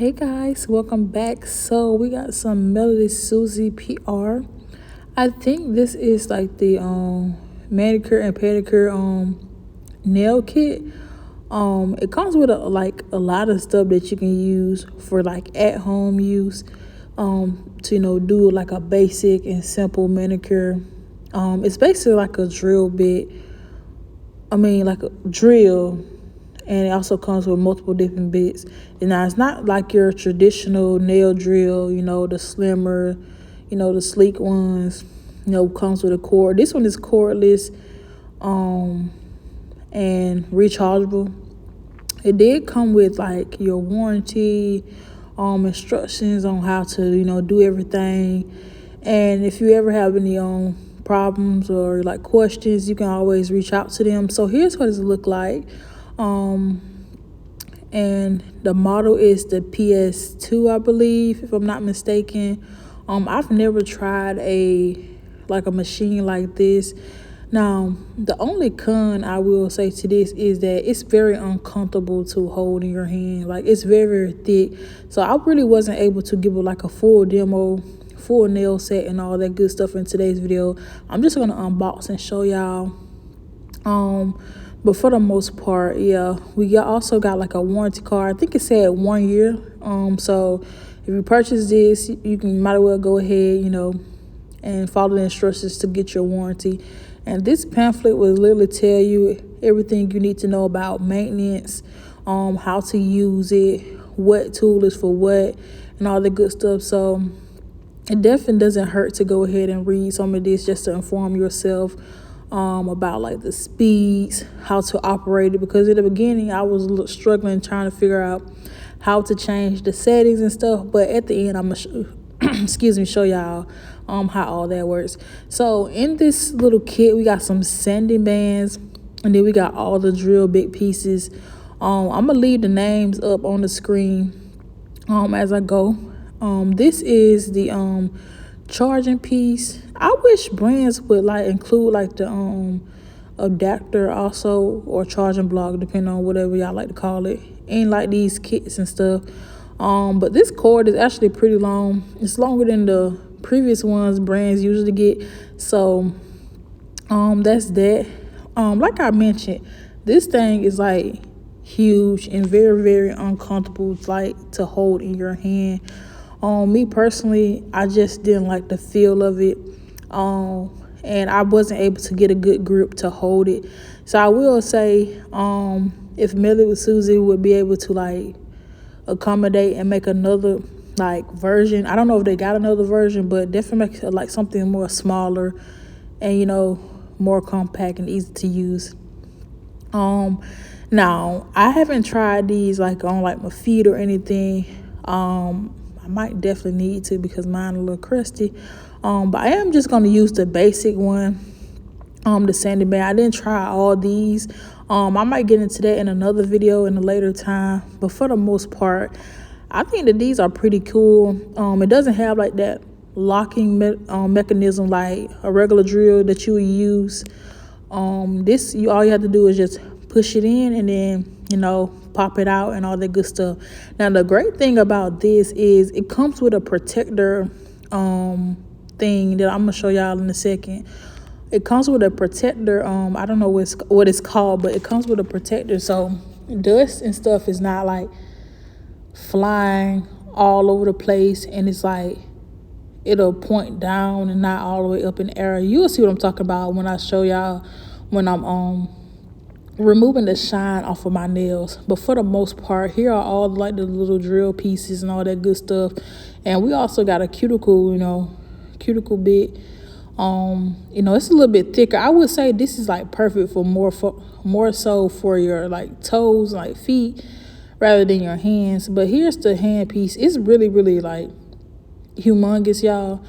Hey guys, welcome back. So we got some MelodySusie PR. I think this is like the manicure and pedicure nail kit. It comes with a lot of stuff that you can use for like at home use. To do like a basic and simple manicure. It's basically like a drill bit. Like a drill, and it also comes with multiple different bits. And now it's not like your traditional nail drill, the slimmer, the sleek ones, comes with a cord. This one is cordless, and rechargeable. It did come with like your warranty, instructions on how to, do everything. And if you ever have any problems or like questions, you can always reach out to them. So here's what it look like. And the model is the PS2, I believe, if I'm not mistaken. I've never tried a machine like this. Now, the only con I will say to this is that it's very uncomfortable to hold in your hand. Like, it's very, very thick. So I really wasn't able to give it like a full demo, full nail set and all that good stuff in today's video. I'm just going to unbox and show y'all. But for the most part, yeah, we also got like a warranty card. I think it said 1 year. So if you purchase this, you might as well go ahead, and follow the instructions to get your warranty. And this pamphlet will literally tell you everything you need to know about maintenance, how to use it, what tool is for what, and all the good stuff. So it definitely doesn't hurt to go ahead and read some of this just to inform yourself about like the speeds, how to operate it, because in the beginning I was struggling trying to figure out how to change the settings and stuff. But at the end, I'm gonna show y'all how all that works. So in this little kit, we got some sanding bands, and then we got all the drill bit pieces. I'm gonna leave the names up on the screen as I go. This is the charging piece. I wish brands would like include like the adapter also, or charging block, depending on whatever y'all like to call it, in like these kits and stuff. But this cord is actually pretty long. It's longer than the previous ones brands usually get. So that's that. Like I mentioned, this thing is like huge and very, very uncomfortable like to hold in your hand. Me personally, I just didn't like the feel of it. And I wasn't able to get a good grip to hold it. So I will say, if MelodySusie would be able to like accommodate and make another like version. I don't know if they got another version, but definitely make like something more smaller and more compact and easy to use. Now I haven't tried these like on like my feet or anything. I might definitely need to because mine a little crusty. But I am just gonna use the basic one, the sanding band. I didn't try all these. I might get into that in another video in a later time. But for the most part, I think that these are pretty cool. It doesn't have like that locking mechanism like a regular drill that you would use. This, all you have to do is just push it in and then pop it out and all that good stuff. Now the great thing about this is it comes with a protector thing that I'm gonna show y'all in a second. It comes with a protector. I don't know what it's called, but it comes with a protector, so dust and stuff is not like flying all over the place, and it's like it'll point down and not all the way up in the air. You'll see what I'm talking about when I show y'all when I'm removing the shine off of my nails. But for the most part, here are all like the little drill pieces and all that good stuff. And we also got a cuticle bit. It's a little bit thicker. I would say this is like perfect for more so for your like toes, like feet, rather than your hands. But here's the hand piece. It's really, really like humongous, y'all.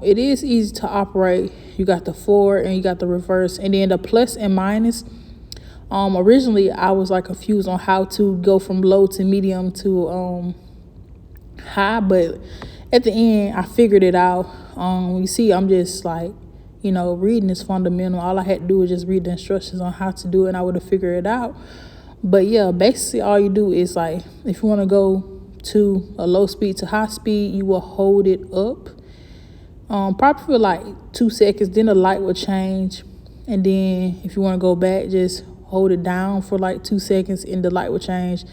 It is easy to operate. You got the forward and you got the reverse, and then the plus and minus. Originally I was like confused on how to go from low to medium to high, but at the end I figured it out. You see, I'm just like, reading is fundamental. All I had to do was just read the instructions on how to do it, and I would have figured it out. But yeah, basically all you do is like, if you want to go to a low speed to high speed, you will hold it up probably for like 2 seconds, then the light will change. And then if you want to go back, just hold it down for like 2 seconds and the light will change.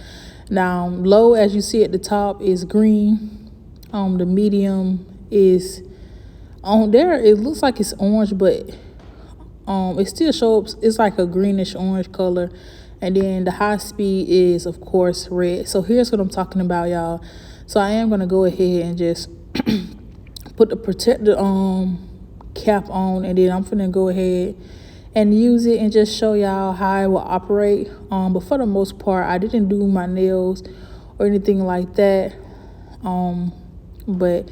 Now low, as you see at the top, is green. The medium is on there, it looks like it's orange, but it still shows it's like a greenish orange color. And then the high speed is, of course, red. So here's what I'm talking about, y'all. So I am going to go ahead and just put the protector cap on, and then I'm finna go ahead and use it and just show y'all how it will operate. But for the most part, I didn't do my nails or anything like that. But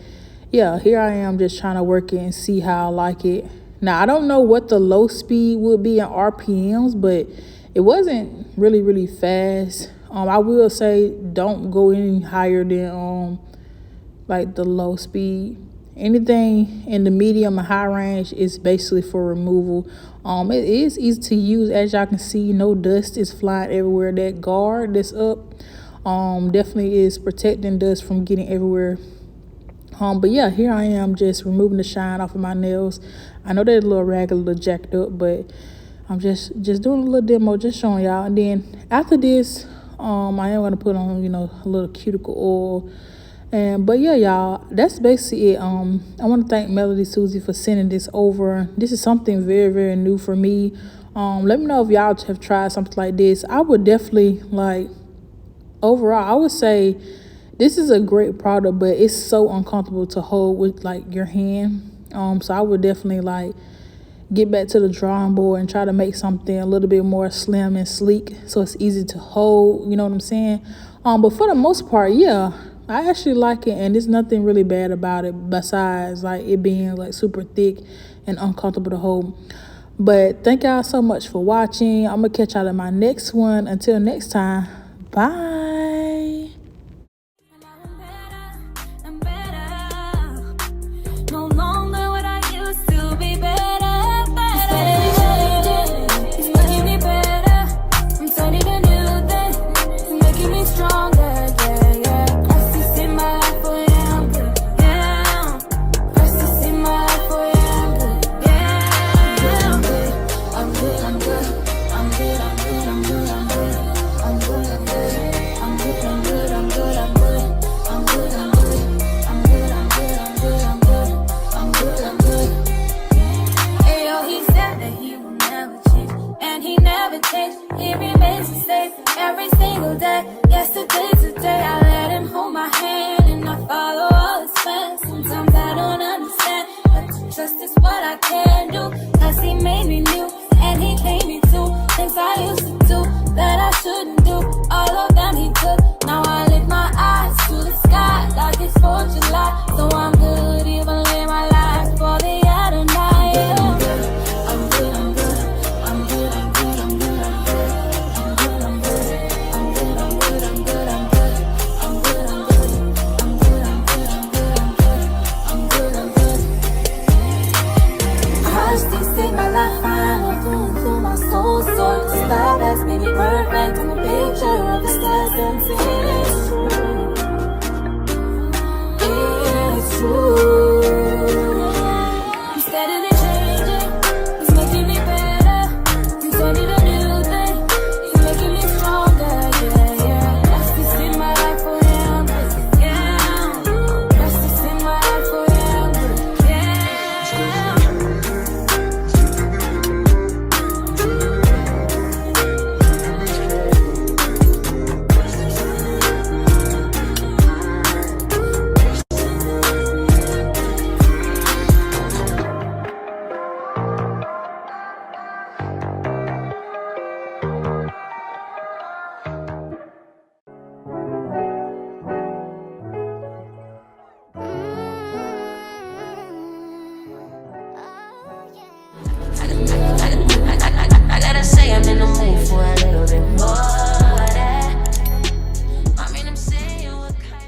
yeah, here I am just trying to work it and see how I like it. Now I don't know what the low speed would be in RPMs, but it wasn't really fast. I will say don't go any higher than like the low speed. Anything in the medium and high range is basically for removal. It is easy to use, as y'all can see. No dust is flying everywhere. That guard that's up definitely is protecting dust from getting everywhere. But yeah, here I am just removing the shine off of my nails. I know they're a little ragged, a little jacked up, but I'm just doing a little demo, just showing y'all. And then after this, I am going to put on, a little cuticle oil. But yeah, y'all, that's basically it. I want to thank MelodySusie for sending this over. This is something very new for me. Let me know if y'all have tried something like this. I would definitely, overall, I would say this is a great product, but it's so uncomfortable to hold with your hand. So I would definitely get back to the drawing board and try to make something a little bit more slim and sleek so it's easy to hold, you know what I'm saying? But for the most part, yeah, I actually like it, and there's nothing really bad about it besides it being super thick and uncomfortable to hold. But thank y'all so much for watching. I'm gonna catch y'all in my next one. Until next time, bye. He remains the same every single day. Yesterday, today, I let him hold my hand and I follow all his plans. Sometimes I don't understand, but to trust is what I can do. Cause he made me new and he gave me two things I used to do that I shouldn't do. All of them he took. Now I lift my eyes to the sky like it's 4th of July. So I'm good, even live my life for the other night. Yeah. Love has made me perfect. I'm a picture of the stars and it's true. It's true.